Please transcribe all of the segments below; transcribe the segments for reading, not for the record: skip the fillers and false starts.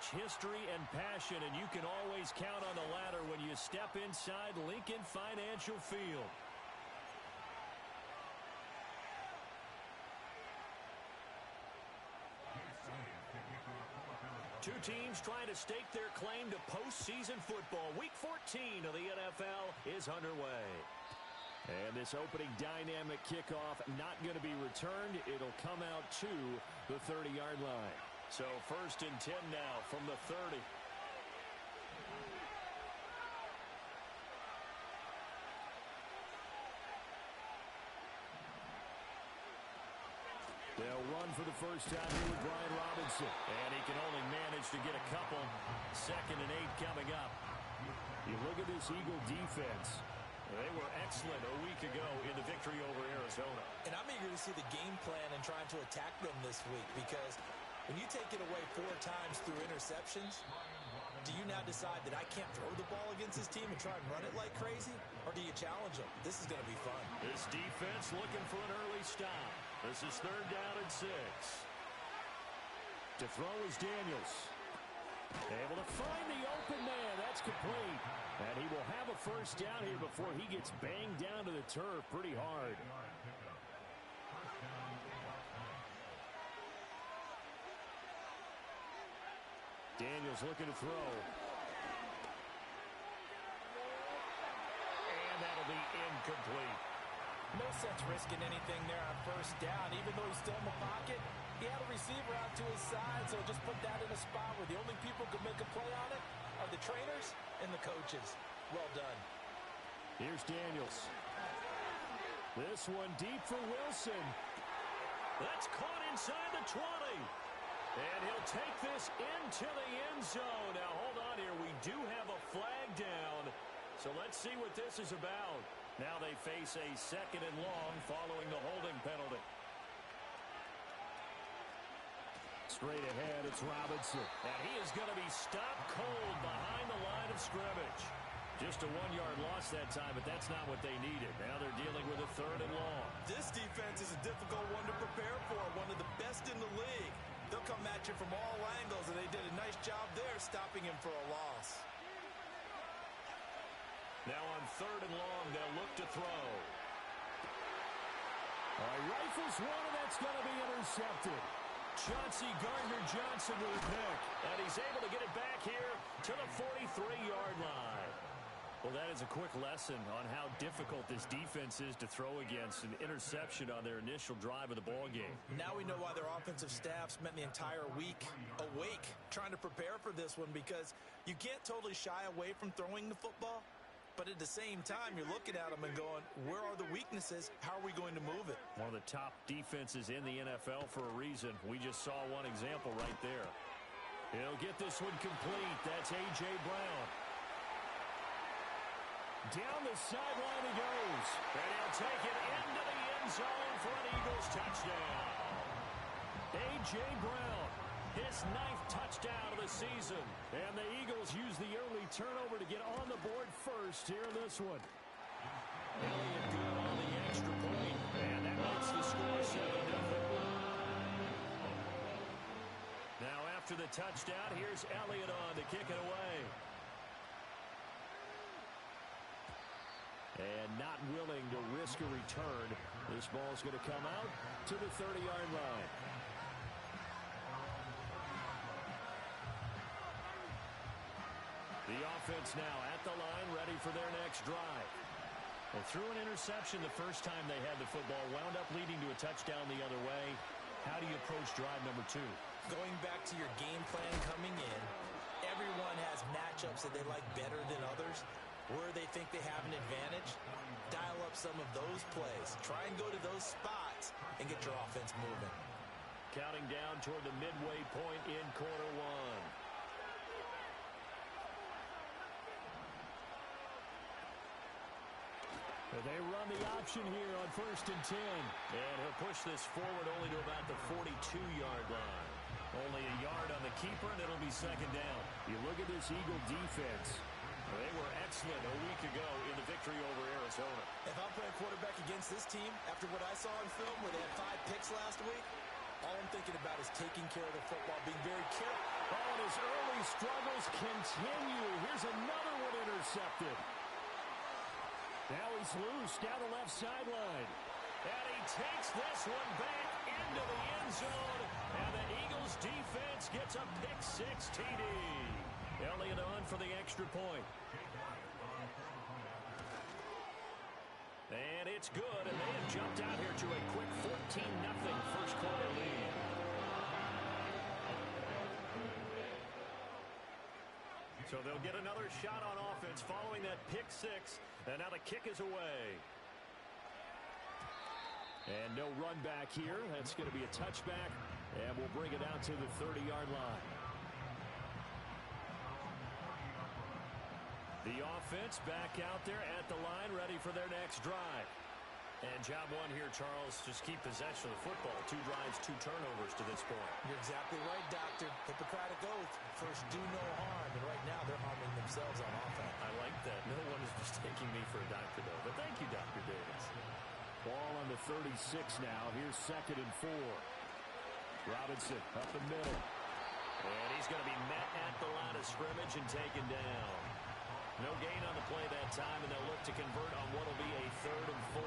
much history and passion, and you can always count on the ladder when you step inside Lincoln Financial Field. Two teams trying to stake their claim to postseason football. Week 14 of the NFL is underway. And this opening dynamic kickoff not going to be returned. It'll come out to the 30-yard line. So 1st and 10 now from the 30. They'll run for the first time here with Brian Robinson. And he can only manage to get a couple. 2nd and 8 coming up. You look at this Eagle defense. They were excellent a week ago in the victory over Arizona. And I'm eager to see the game plan and trying to attack them this week, because when you take it away 4 times through interceptions, do you now decide that I can't throw the ball against this team and try and run it like crazy? Or do you challenge them? This is going to be fun. This defense looking for an early stop. This is 3rd down and 6. To throw is Daniels. Able to find the open man. That's complete. And he will have a first down here before he gets banged down to the turf pretty hard. Daniels looking to throw. And that'll be incomplete. No sense risking anything there on first down. Even though he's still in the pocket, he had a receiver out to his side, so just put that in a spot where the only people who can make a play on it are the trainers and the coaches. Well done. Here's Daniels. This one deep for Wilson. That's caught inside the 20. And he'll take this into the end zone. Now, hold on here. We do have a flag down. So let's see what this is about. Now they face a 2nd and long following the holding penalty. Straight ahead, it's Robinson. And he is going to be stopped cold behind the line of scrimmage. Just a 1-yard loss that time, but that's not what they needed. Now they're dealing with a 3rd and long. This defense is a difficult one to prepare for, one of the best in the league. They'll come at you from all angles, and they did a nice job there stopping him for a loss. Now on 3rd and long, they'll look to throw. All right, rifles one, and that's going to be intercepted. Chauncey Gardner-Johnson with a pick, and he's able to get it back here to the 43-yard line. Well, that is a quick lesson on how difficult this defense is to throw against. An interception on their initial drive of the ball game. Now we know why their offensive staff spent the entire week awake trying to prepare for this one, because you can't totally shy away from throwing the football. But at the same time, you're looking at them and going, where are the weaknesses? How are we going to move it? One of the top defenses in the NFL for a reason. We just saw one example right there. He'll get this one complete. That's A.J. Brown. Down the sideline he goes. And he'll take it into the end zone for an Eagles touchdown. A.J. Brown. His 9th touchdown of the season. And the Eagles use the early turnover to get on the board first here in this one. Elliott good on the extra point. And that makes the score 7-0. Now after the touchdown, here's Elliott on to kick it away. And not willing to risk a return. This ball's going to come out to the 30-yard line. The offense now at the line, ready for their next drive. They threw an interception the first time they had the football, wound up leading to a touchdown the other way. How do you approach drive number 2? Going back to your game plan coming in, everyone has matchups that they like better than others. Where they think they have an advantage, dial up some of those plays. Try and go to those spots and get your offense moving. Counting down toward the midway point in quarter 1. They run the option here on 1st and 10. And he'll push this forward only to about the 42-yard line. Only a yard on the keeper, and it'll be 2nd down. You look at this Eagle defense. They were excellent a week ago in the victory over Arizona. If I'm playing quarterback against this team, after what I saw in film where they had 5 picks last week, all I'm thinking about is taking care of the football, being very careful. Oh, and his early these struggles continue. Here's another one intercepted. Now he's loose down the left sideline. And he takes this one back into the end zone. And the Eagles defense gets a pick-6 TD. Elliott on for the extra point. And it's good, and they have jumped out here to a quick 14-0 first quarter lead. So they'll get another shot on offense following that pick-6, and now the kick is away. And no run back here. That's going to be a touchback, and we'll bring it out to the 30-yard line. The offense back out there at the line, ready for their next drive. And job one here, Charles, just keep possession of the football. 2 drives, 2 turnovers to this point. You're exactly right, Doctor. Hippocratic oath. First, do no harm. And right now, they're harming themselves on offense. I like that. No one is mistaking me for a doctor, though. But thank you, Dr. Davis. Ball on the 36 now. Here's 2nd and 4. Robinson up the middle. And he's going to be met at the line of scrimmage and taken down. No gain on the play that time, and they'll look to convert on what will be a 3rd and 4.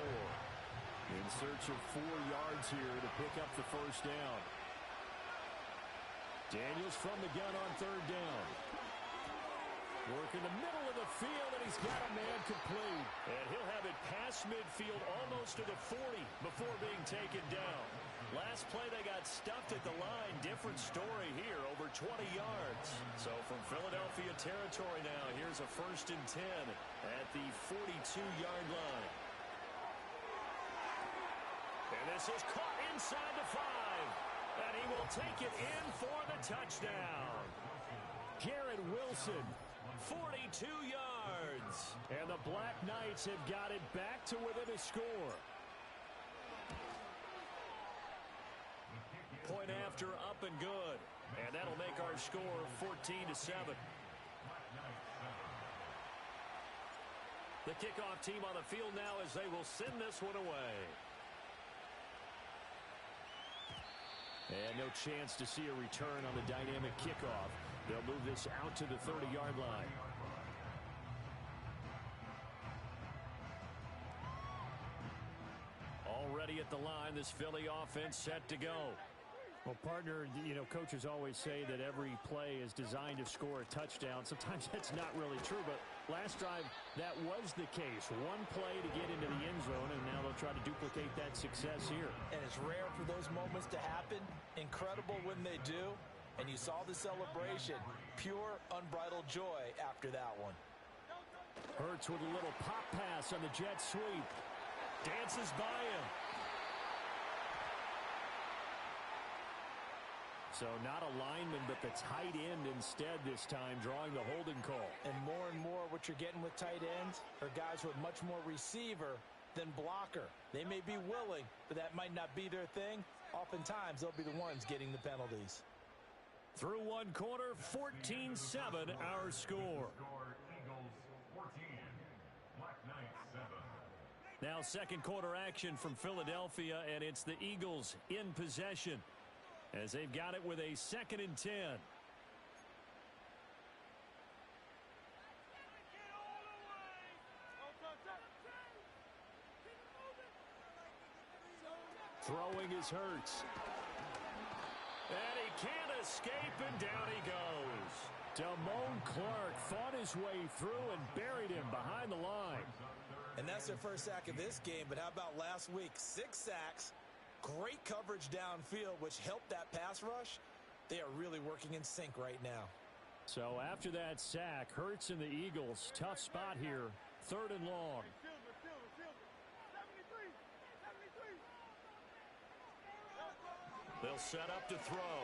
In search of 4 yards here to pick up the first down. Daniels from the gun on 3rd down. Work in the middle of the field, and he's got a man complete. And he'll have it past midfield almost to the 40 before being taken down. Last play, they got stuffed at the line. Different story here, over 20 yards. So from Philadelphia territory now, here's a 1st and 10 at the 42-yard line. And this is caught inside the 5. And he will take it in for the touchdown. Garrett Wilson, 42 yards. And the Black Knights have got it back to within a score. Point after, up and good. And that'll make our score 14-7. The kickoff team on the field now as they will send this one away. And no chance to see a return on the dynamic kickoff. They'll move this out to the 30-yard line. Already at the line, this Philly offense set to go. Well, partner, you know, coaches always say that every play is designed to score a touchdown. Sometimes that's not really true, but last drive, that was the case. One play to get into the end zone, and now they'll try to duplicate that success here. And it's rare for those moments to happen. Incredible when they do. And you saw the celebration. Pure, unbridled joy after that one. Hurts with a little pop pass on the jet sweep. Dances by him. So not a lineman, but the tight end instead this time, drawing the holding call. And more what you're getting with tight ends are guys with much more receiver than blocker. They may be willing, but that might not be their thing. Oftentimes, they'll be the ones getting the penalties. Through one quarter, 14-7 our score. Now second quarter action from Philadelphia, and it's the Eagles in possession as they've got it with a 2nd and 10. Throwing is Hurts. And he can't escape, and down he goes. Damone Clark fought his way through and buried him behind the line. And that's their first sack of this game, but how about last week? 6 sacks, great coverage downfield, which helped that pass rush. They are really working in sync right now. So after that sack, Hurts and the Eagles, tough spot here, 3rd and long. They'll set up to throw.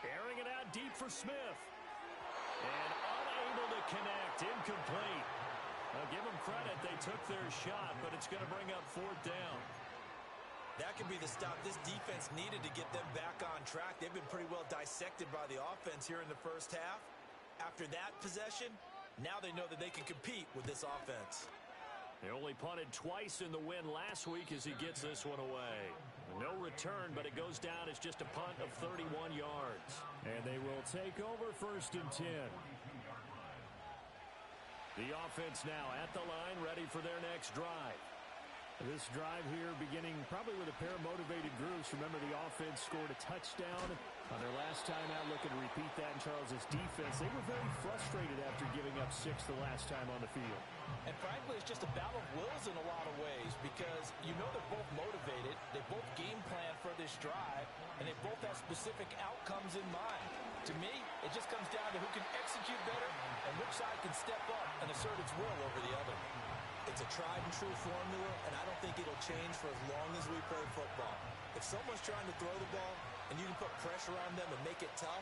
Airing it out deep for Smith. And unable to connect, incomplete. Now give them credit, they took their shot, but it's going to bring up 4th down. That could be the stop this defense needed to get them back on track. They've been pretty well dissected by the offense here in the first half. After that possession, now they know that they can compete with this offense. They only punted twice in the win last week as he gets this one away. No return, but it goes down as just a punt of 31 yards. And they will take over 1st and 10. The offense now at the line, ready for their next drive. This drive here beginning probably with a pair of motivated groups. Remember, the offense scored a touchdown on their last time out. Looking to repeat that in Charles's defense. They were very frustrated after giving up 6 the last time on the field. And frankly, it's just a battle of wills in a lot of ways because you know they're both motivated. They both game plan for this drive, and they both have specific outcomes in mind. To me, it just comes down to who can execute better and which side can step up and assert its will over the other. It's a tried-and-true formula, and I don't think it'll change for as long as we play football. If someone's trying to throw the ball and you can put pressure on them and make it tough,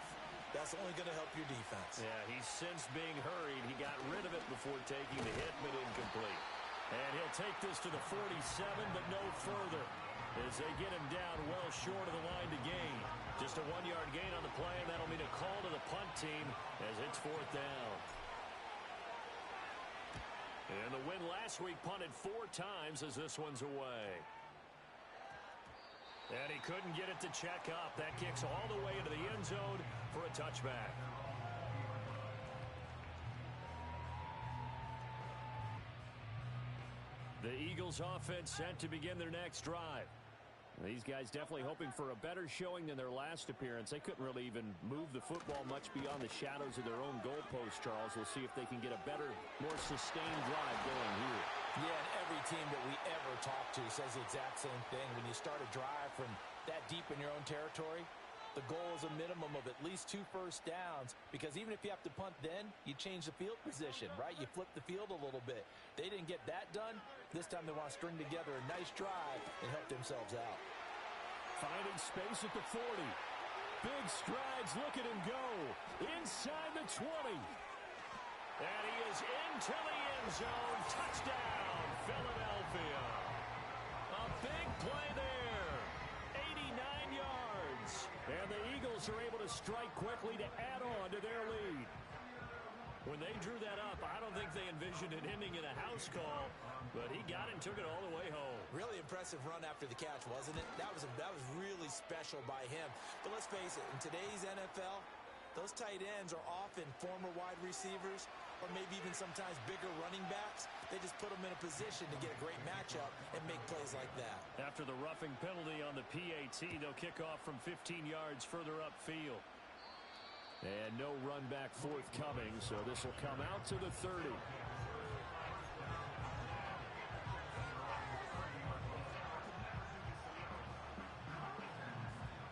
that's only going to help your defense. Yeah, he's since being hurried. He got rid of it before taking the hit, but incomplete. And he'll take this to the 47, but no further, as they get him down well short of the line to gain. Just a 1-yard gain on the play, and that'll mean a call to the punt team as it's 4th down. And the win last week punted 4 times as this one's away. And he couldn't get it to check up. That kicks all the way into the end zone for a touchback. The Eagles offense set to begin their next drive. These guys definitely hoping for a better showing than their last appearance. They couldn't really even move the football much beyond the shadows of their own goalpost, Charles. We'll see if they can get a better, more sustained drive going here. Yeah, and every team that we ever talk to says the exact same thing. When you start a drive from that deep in your own territory, the goal is a minimum of at least 2 first downs, because even if you have to punt then, you change the field position, right? You flip the field a little bit. They didn't get that done. This time they want to string together a nice drive and help themselves out. Finding space at the 40. Big strides. Look at him go. Inside the 20. And he is into the end zone. Touchdown, Philadelphia. A big play there. 89 yards. And the Eagles are able to strike quickly to add on to their lead. When they drew that up, I don't think they envisioned it ending in a house call, but he got it and took it all the way home. Really impressive run after the catch, wasn't it? That was really special by him. But let's face it, in today's NFL, those tight ends are often former wide receivers or maybe even sometimes bigger running backs. They just put them in a position to get a great matchup and make plays like that. After the roughing penalty on the PAT, they'll kick off from 15 yards further upfield. And no run back forthcoming, so this will come out to the 30.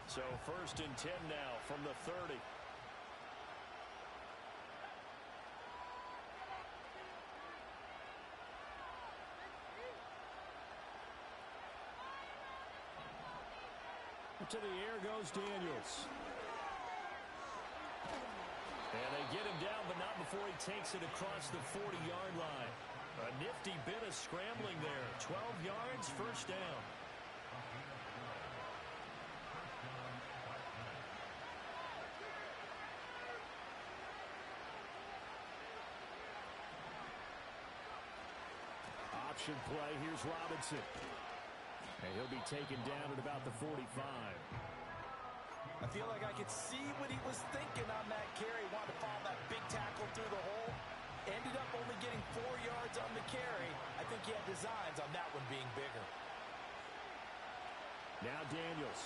So 1st and 10 now from the 30. To the air goes Daniels. And they get him down, but not before he takes it across the 40-yard line. A nifty bit of scrambling there. 12 yards, 1st down. Option play. Here's Robinson. And he'll be taken down at about the 45. I feel like I could see what he was thinking on that carry. Wanted to follow that big tackle through the hole. Ended up only getting 4 yards on the carry. I think he had designs on that one being bigger. Now Daniels.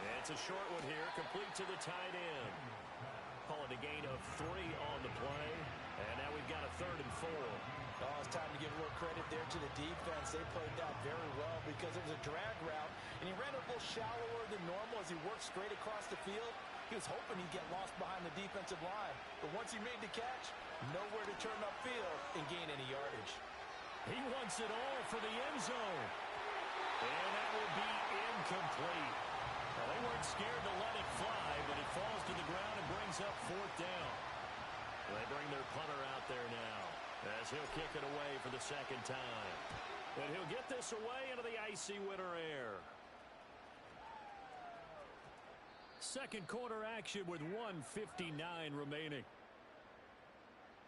And it's a short one here, complete to the tight end. Call it a gain of 3 on the play. And now we've got a 3rd and 4. Oh, it's time to give a little credit there to the defense. They played that very well because it was a drag route, and he ran a little shallower than normal as he worked straight across the field. He was hoping he'd get lost behind the defensive line, but once he made the catch, nowhere to turn upfield and gain any yardage. He wants it all for the end zone. And that will be incomplete. Well, they weren't scared to let it fly, but it falls to the ground and brings up 4th down. They bring their punter out there now as he'll kick it away for the 2nd time. And he'll get this away into the icy winter air. Second quarter action with 1:59 remaining.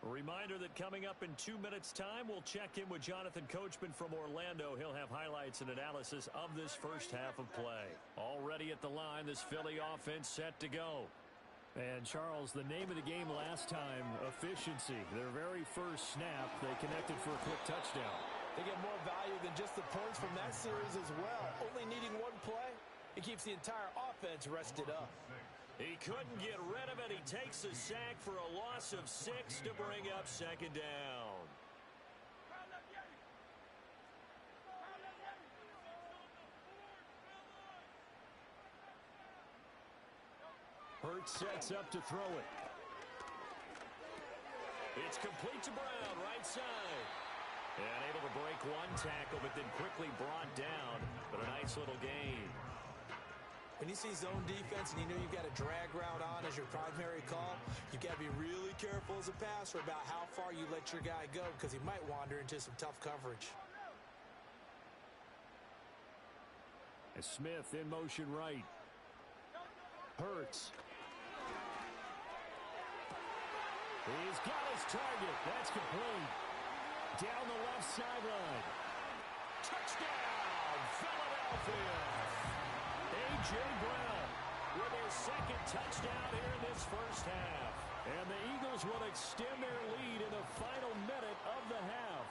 A reminder that coming up in 2 minutes' time, we'll check in with Jonathan Coachman from Orlando. He'll have highlights and analysis of this first half of play. Already at the line, this Philly offense set to go. And, Charles, the name of the game last time, efficiency. Their very first snap, they connected for a quick touchdown. They get more value than just the points from that series as well. Only needing one play, it keeps the entire offense rested up. He couldn't get rid of it. He takes a sack for a loss of 6 to bring up second down. Hurts sets up to throw it. It's complete to Brown, right side. And able to break one tackle, but then quickly brought down. But a nice little gain. When you see zone defense and you know you've got a drag route on as your primary call, you've got to be really careful as a passer about how far you let your guy go because he might wander into some tough coverage. As Smith in motion right. Hurts. He's got his target. That's complete. Down the left sideline. Touchdown, Philadelphia. A.J. Brown with their second touchdown here in this first half. And the Eagles will extend their lead in the final minute of the half.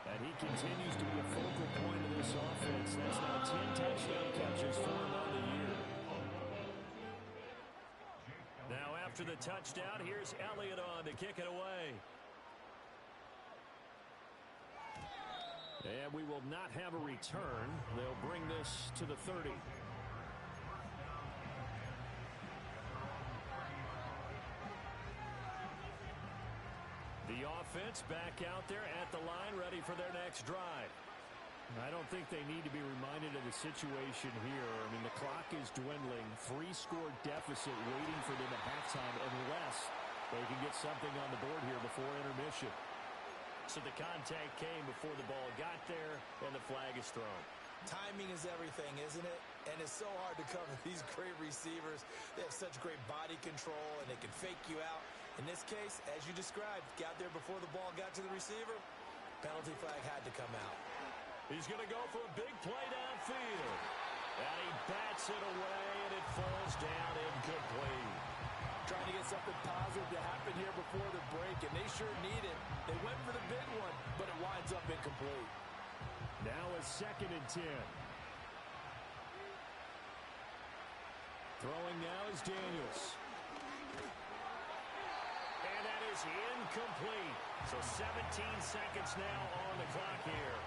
And he continues to be a focal point of this offense. That's now 10 touchdown catches for him on the year. Now after the touchdown, here's Elliott on to kick it away. And we will not have a return. They'll bring this to the 30. The offense back out there at the line, ready for their next drive. I don't think they need to be reminded of the situation here. I mean, the clock is dwindling. 3-score deficit waiting for them at halftime unless they can get something on the board here before intermission. So the contact came before the ball got there, and the flag is thrown. Timing is everything, isn't it? And it's so hard to cover these great receivers. They have such great body control, and they can fake you out. In this case, as you described, got there before the ball got to the receiver. Penalty flag had to come out. He's going to go for a big play downfield. And he bats it away, and it falls down incomplete. Trying to get something positive to happen here before the break, and they sure need it. They went for the big one, but it winds up incomplete. Now a 2nd and 10. Throwing now is Daniels. And that is incomplete. So 17 seconds now on the clock here.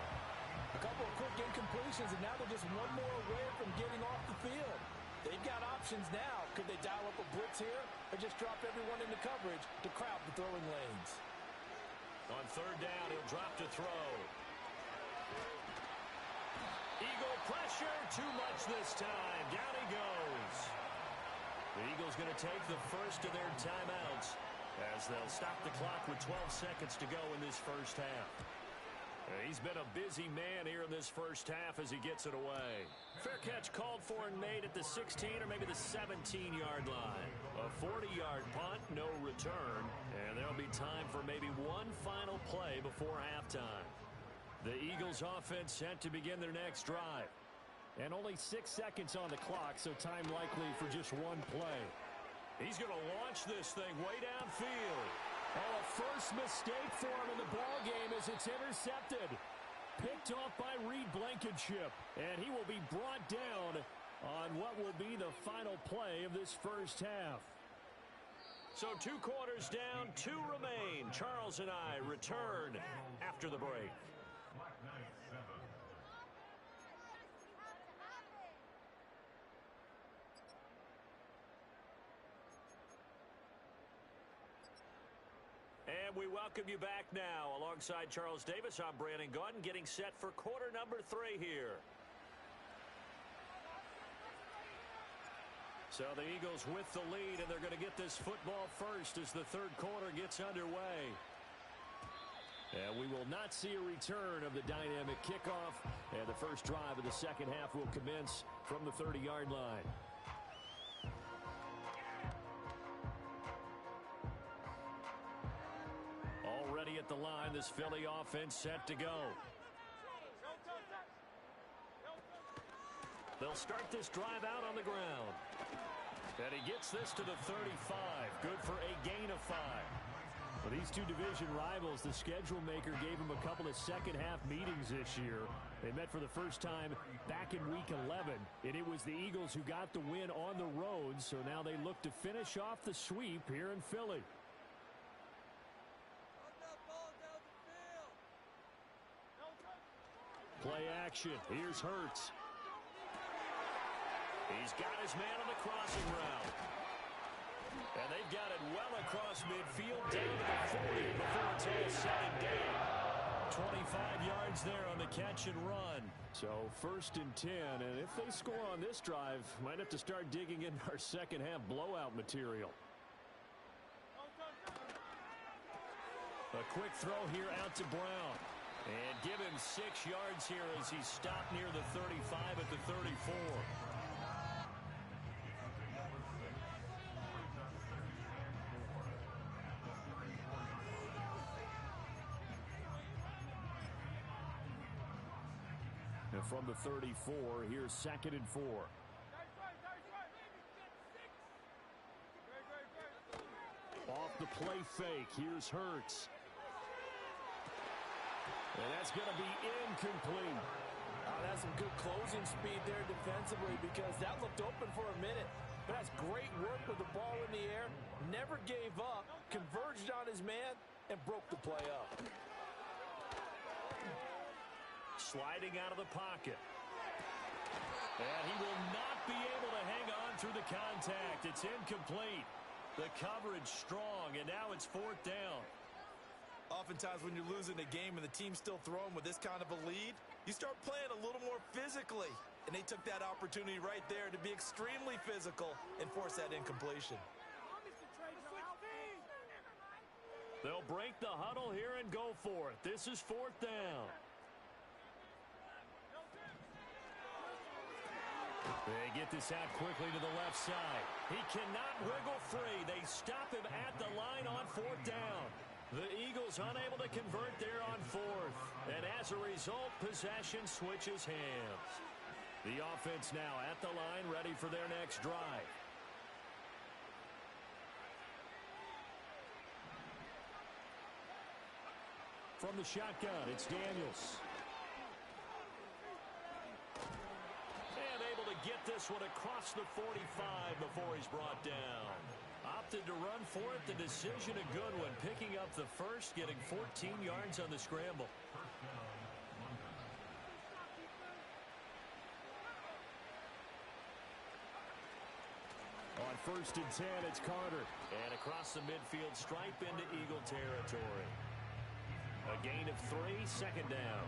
A couple of quick incompletions, and now they're just one more away from getting off the field. They've got options now. Could they dial up a blitz here or just drop everyone into coverage to crowd the throwing lanes? On 3rd down, he'll drop to throw. Eagle pressure, too much this time. Down he goes. The Eagles going to take the first of their timeouts as they'll stop the clock with 12 seconds to go in this first half. He's been a busy man here in this first half as he gets it away. Fair catch called for and made at the 16 or maybe the 17-yard line. A 40-yard punt, no return, and there'll be time for maybe one final play before halftime. The Eagles offense set to begin their next drive. And only 6 seconds on the clock, so time likely for just one play. He's going to launch this thing way downfield. Oh, a first mistake for him in the ballgame as it's intercepted. Picked off by Reed Blankenship. And he will be brought down on what will be the final play of this first half. So 2 quarters down, 2 remain. Charles and I return after the break. And we welcome you back now. Alongside Charles Davis, I'm Brandon Gaudin, getting set for quarter number 3 here. So the Eagles with the lead, and they're going to get this football first as the 3rd quarter gets underway. And we will not see a return of the dynamic kickoff, and the first drive of the second half will commence from the 30-yard line. at the line. This Philly offense set to go. They'll start this drive out on the ground. And he gets this to the 35. Good for a gain of 5. Well, these two division rivals, the schedule maker gave them a couple of second-half meetings this year. They met for the first time back in Week 11, and it was the Eagles who got the win on the road, so now they look to finish off the sweep here in Philly. Play action. Here's Hurts. He's got his man on the crossing route. And they've got it well across midfield, down to the 40 before it's all said and done. 25 yards there on the catch and run. So 1st and 10, and if they score on this drive, might have to start digging in our second half blowout material. A quick throw here out to Brown. And give him 6 yards here as he's stopped near the 35 at the 34. And from the 34, here's 2nd and 4. Off the play fake, here's Hurts. And that's going to be incomplete. That's some good closing speed there defensively because that looked open for a minute. But that's great work with the ball in the air. Never gave up, converged on his man, and broke the play up. Sliding out of the pocket. And he will not be able to hang on through the contact. It's incomplete. The coverage strong, and now it's 4th down. Oftentimes when you're losing a game and the team's still throwing with this kind of a lead, you start playing a little more physically. And they took that opportunity right there to be extremely physical and force that incompletion. They'll break the huddle here and go for it. This is 4th down. They get this out quickly to the left side. He cannot wiggle free. They stop him at the line on 4th down. The Eagles unable to convert there on 4th. And as a result, possession switches hands. The offense now at the line, ready for their next drive. From the shotgun, it's Daniels. And able to get this one across the 45 before he's brought down. Opted to run for it. The decision a good one. Picking up the first, getting 14 yards on the scramble. On 1st and 10, it's Carter. And across the midfield stripe into Eagle territory. A gain of 3, 2nd down.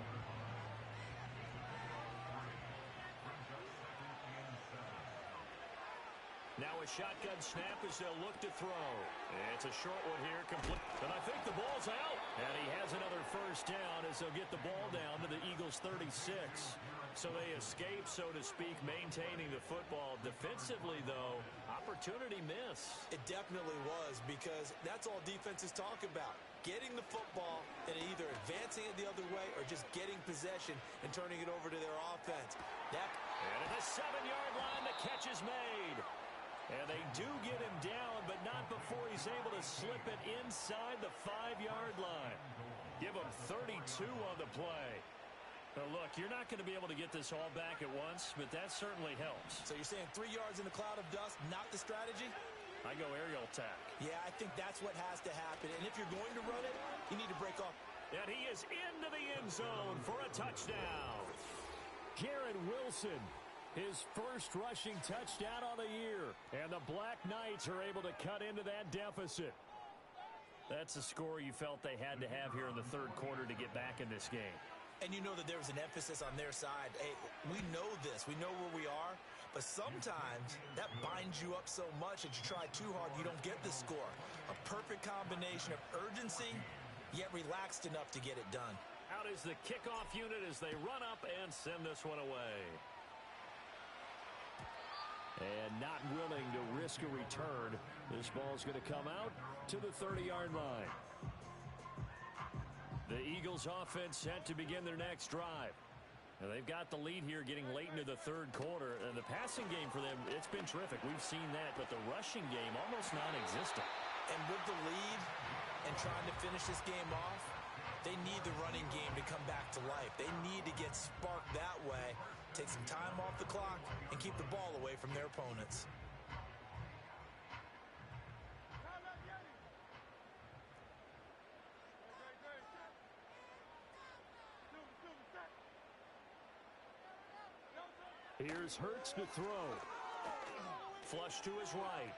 Now a shotgun snap as they'll look to throw. It's a short one here, complete. And I think the ball's out. And he has another 1st down as they'll get the ball down to the Eagles' 36. So they escape, so to speak, maintaining the football. Defensively, though, opportunity miss. It definitely was because that's all defenses talk about. Getting the football and either advancing it the other way or just getting possession and turning it over to their offense. And at the 7-yard line, the catch is made. And they do get him down, but not before he's able to slip it inside the 5-yard line. Give him 32 on the play. Now look, you're not going to be able to get this all back at once, but that certainly helps. So you're saying 3 yards in a cloud of dust, not the strategy? I go aerial attack. Yeah, I think that's what has to happen. And if you're going to run it, you need to break off. And he is into the end zone for a touchdown. Garrett Wilson, his first rushing touchdown on the year. And the Black Knights are able to cut into that deficit. That's a score you felt they had to have here in the 3rd quarter to get back in this game. And you know that there was an emphasis on their side. Hey, we know this. We know where we are. But sometimes that binds you up so much that you try too hard, you don't get the score. A perfect combination of urgency, yet relaxed enough to get it done. Out is the kickoff unit as they run up and send this one away. And not willing to risk a return. This ball's going to come out to the 30-yard line. The Eagles offense set to begin their next drive. Now, they've got the lead here getting late into the third quarter. And the passing game for them, it's been terrific. We've seen that, but the rushing game almost non-existent. And with the lead and trying to finish this game off, they need the running game to come back to life. They need to get sparked that way, take some time off the clock, and keep the ball away from their opponents. Here's Hurts to throw. Flush to his right.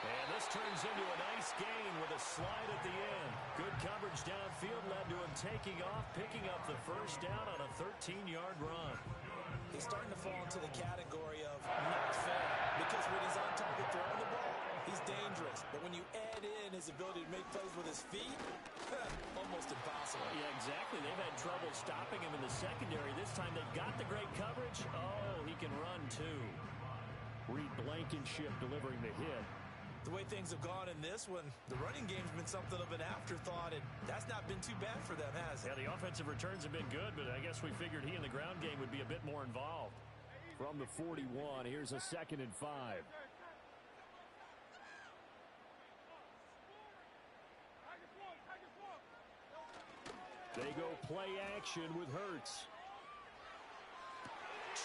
And this turns into a nice gain with a slide at the end. Good coverage downfield led to him taking off, picking up the first down on a 13-yard run. He's starting to fall into the category of not fair, because when he's on target throwing the ball, he's dangerous. But when you add in his ability to make plays with his feet, almost impossible. Yeah, exactly. They've had trouble stopping him in the secondary. This time they've got the great coverage. Oh, he can run too. Reed Blankenship delivering the hit. The way things have gone in this one, the running game's been something of an afterthought, and that's not been too bad for them, has it? Yeah, the offensive returns have been good, but I guess we figured he in the ground game would be a bit more involved. From the 41, here's a 2nd and 5. They go play action with Hurts.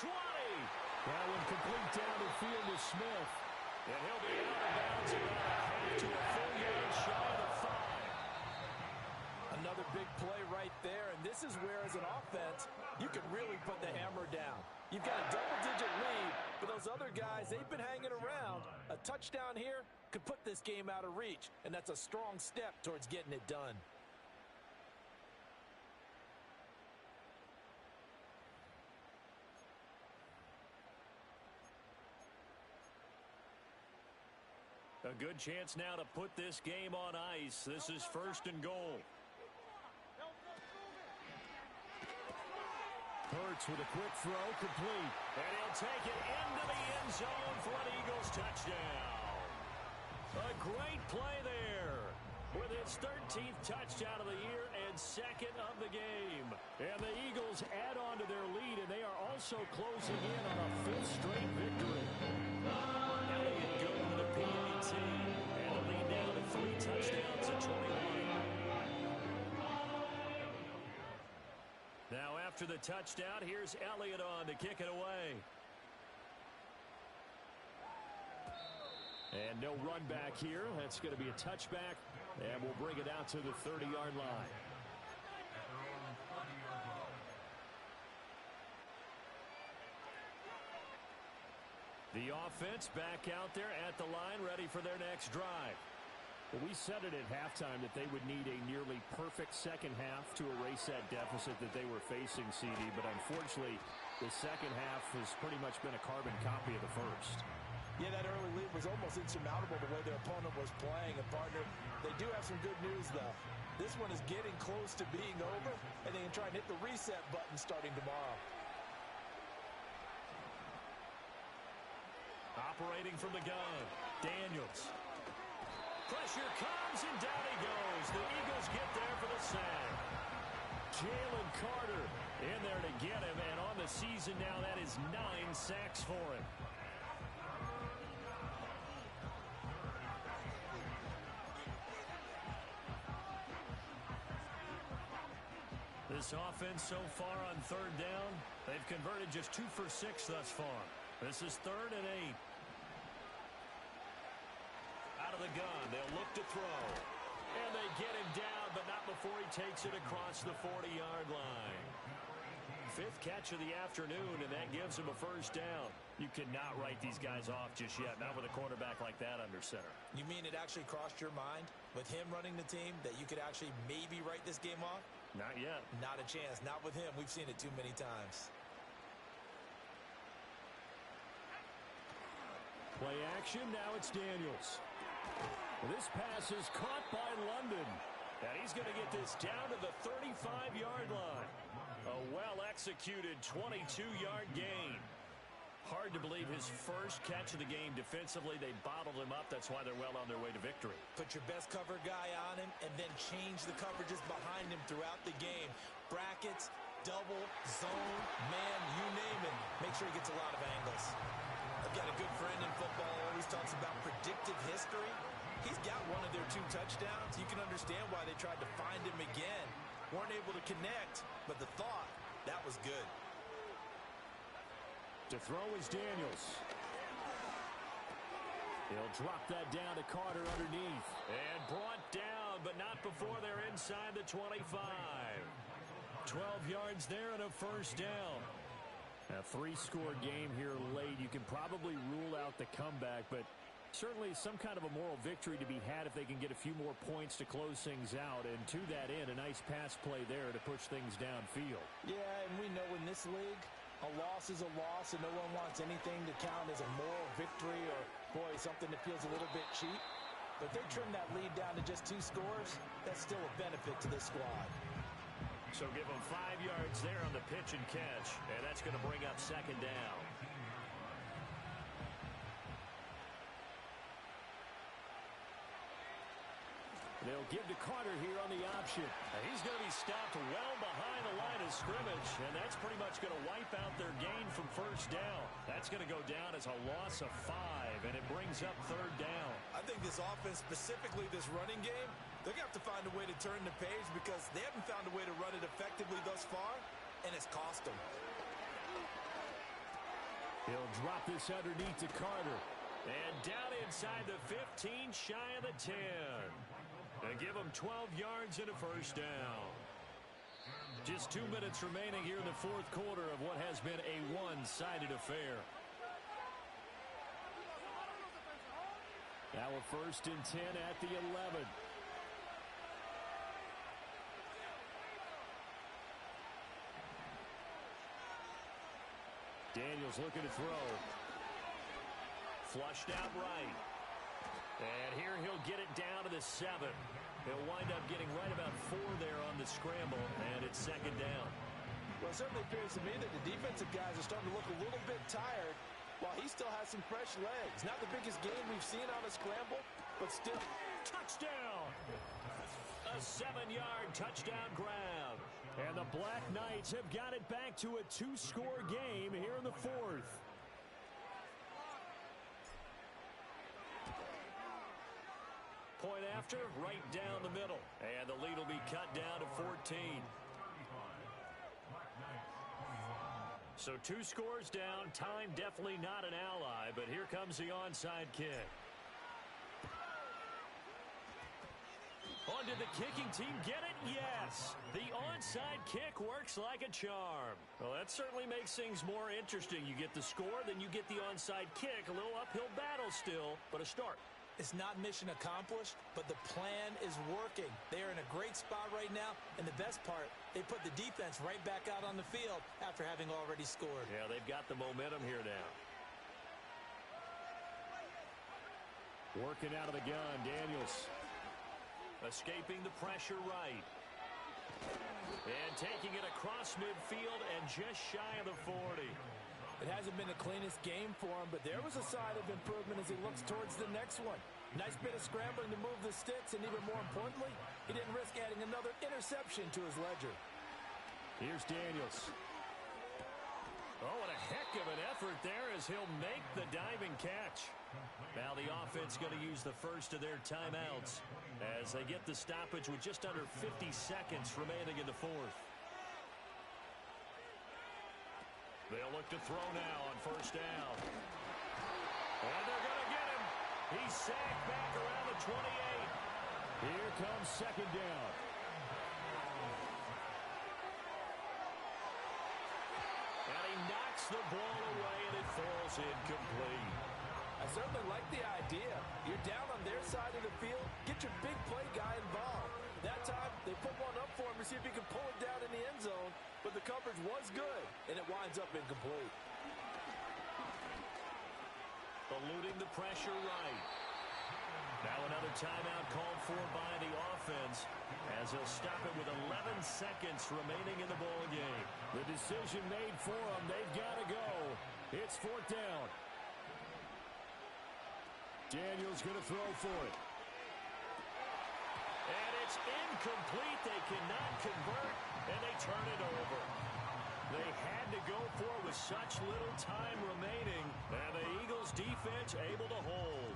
20! That one complete down the field to Smith. And he'll be out of bounds about a half to a full yard shy of the 5. Another big play right there, and this is where, as an offense, you can really put the hammer down. You've got a double-digit lead, but those other guys, they've been hanging around. A touchdown here could put this game out of reach, and that's a strong step towards getting it done. A good chance now to put this game on ice. This is 1st and goal. Hurts with a quick throw, complete. And he'll take it into the end zone for an Eagles touchdown. A great play there with his 13th touchdown of the year and 2nd of the game. And the Eagles add on to their lead, and they are also closing in on a 5th straight victory. Elliott good with a PAT, and the lead down to 3 touchdowns at 21. Now after the touchdown, here's Elliott on to kick it away. And no run back here. That's going to be a touchback, and we'll bring it out to the 30-yard line. The offense back out there at the line, ready for their next drive. Well, we said it at halftime that they would need a nearly perfect second half to erase that deficit that they were facing, CD, but unfortunately, the second half has pretty much been a carbon copy of the first. Yeah, that early lead was almost insurmountable the way their opponent was playing. And, partner, they do have some good news, though. This one is getting close to being over, and they can try and hit the reset button starting tomorrow. Operating from the gun, Daniels. Pressure comes, and down he goes. The Eagles get there for the sack. Jalen Carter in there to get him, and on the season now, that is 9 sacks for him. This offense so far on 3rd down, they've converted just 2 for 6 thus far. This is 3rd and 8. Out of the gun, they'll look to throw. And they get him down, but not before he takes it across the 40-yard line. 5th catch of the afternoon, and that gives him a first down. You cannot write these guys off just yet, not with a quarterback like that under center. You mean it actually crossed your mind with him running the team that you could actually maybe write this game off? Not yet. Not a chance. Not with him. We've seen it too many times. Play action. Now it's Daniels. This pass is caught by London. And he's going to get this down to the 35-yard line. A well-executed 22-yard gain. Hard to believe his first catch of the game defensively. They bottled him up. That's why they're well on their way to victory. Put your best cover guy on him and then change the coverages behind him throughout the game. Brackets, double, zone, man, you name it. Make sure he gets a lot of angles. I've got a good friend in football who always talks about predictive history. He's got one of their 2 touchdowns. You can understand why they tried to find him again. Weren't able to connect, but the thought, that was good. To throw is Daniels. He'll drop that down to Carter underneath. And brought down, but not before they're inside the 25. 12 yards there and a first down. A 3-score game here late. You can probably rule out the comeback, but certainly some kind of a moral victory to be had if they can get a few more points to close things out. And to that end, a nice pass play there to push things downfield. Yeah, and we know in this league, a loss is a loss, and no one wants anything to count as a moral victory or, boy, something that feels a little bit cheap. But they trim that lead down to just 2 scores. That's still a benefit to this squad. So give them 5 yards there on the pitch and catch, and that's going to bring up second down. They'll give to Carter here on the option. He's going to be stopped well behind the line of scrimmage, and that's pretty much going to wipe out their gain from first down. That's going to go down as a loss of 5, and it brings up third down. I think this offense, specifically this running game, they're going to have to find a way to turn the page because they haven't found a way to run it effectively thus far, and it's cost them. He'll drop this underneath to Carter. And down inside the 15, shy of the 10. They give him 12 yards and a first down. Just 2 minutes remaining here in the fourth quarter of what has been a one-sided affair. Now a 1st and 10 at the 11. Daniels looking to throw. Flushed out right. And here he'll get it down to the 7. He'll wind up getting right about 4 there on the scramble, and it's second down. Well, it certainly appears to me that the defensive guys are starting to look a little bit tired while he still has some fresh legs. Not the biggest game we've seen on a scramble, but still. Touchdown! A 7-yard touchdown grab. And the Black Knights have got it back to a 2-score game here in the fourth. Point after, right down the middle. And the lead will be cut down to 14. So 2 scores down. Time definitely not an ally, but here comes the onside kick. On did the kicking team get it? Yes. The onside kick works like a charm. Well, that certainly makes things more interesting. You get the score, then you get the onside kick. A little uphill battle still, but a start. It's not mission accomplished, but the plan is working. They are in a great spot right now, and the best part, they put the defense right back out on the field after having already scored. Yeah, they've got the momentum here now. Working out of the gun, Daniels. Escaping the pressure right. And taking it across midfield and just shy of the 40. It hasn't been the cleanest game for him, but there was a sign of improvement as he looks towards the next one. Nice bit of scrambling to move the sticks, and even more importantly, he didn't risk adding another interception to his ledger. Here's Daniels. Oh, what a heck of an effort there as he'll make the diving catch. Now the offense going to use the first of their timeouts as they get the stoppage with just under 50 seconds remaining in the fourth. They'll look to throw now on first down. And they're going to get him. He's sacked back around the 28. Here comes second down. And he knocks the ball away, and it falls incomplete. I certainly like the idea. You're down on their side of the field. Get your big play guy involved. That time, they put one up for him to see if he can pull it down in the end zone. But the coverage was good, and it winds up incomplete. Eluding the pressure right. Now another timeout called for by the offense as they'll stop it with 11 seconds remaining in the ball game. The decision made for them. They've got to go. It's fourth down. Daniels going to throw for it. And it's incomplete. They cannot convert, and they turn it over. They had to go for it with such little time remaining, and the Eagles defense able to hold.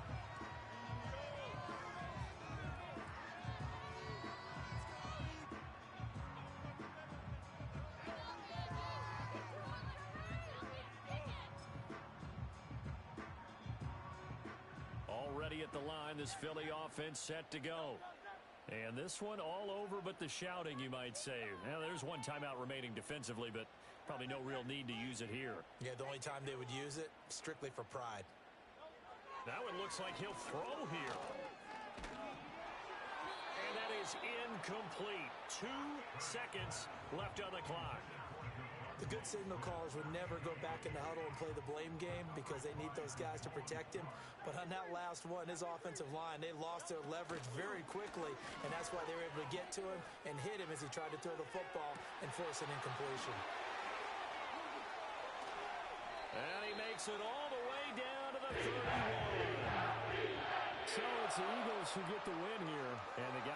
Already at the line, this Philly offense set to go. And this one all over but the shouting, you might say. Now, there's one timeout remaining defensively, but probably no real need to use it here. Yeah, the only time they would use it, strictly for pride. Now it looks like he'll throw here. And that is incomplete. 2 seconds left on the clock. The good signal callers would never go back in the huddle and play the blame game because they need those guys to protect him. But on that last one, his offensive line, they lost their leverage very quickly, and that's why they were able to get to him and hit him as he tried to throw the football and force an incompletion. And he makes it all the way down to the 31. So it's the Eagles who get the win here, and the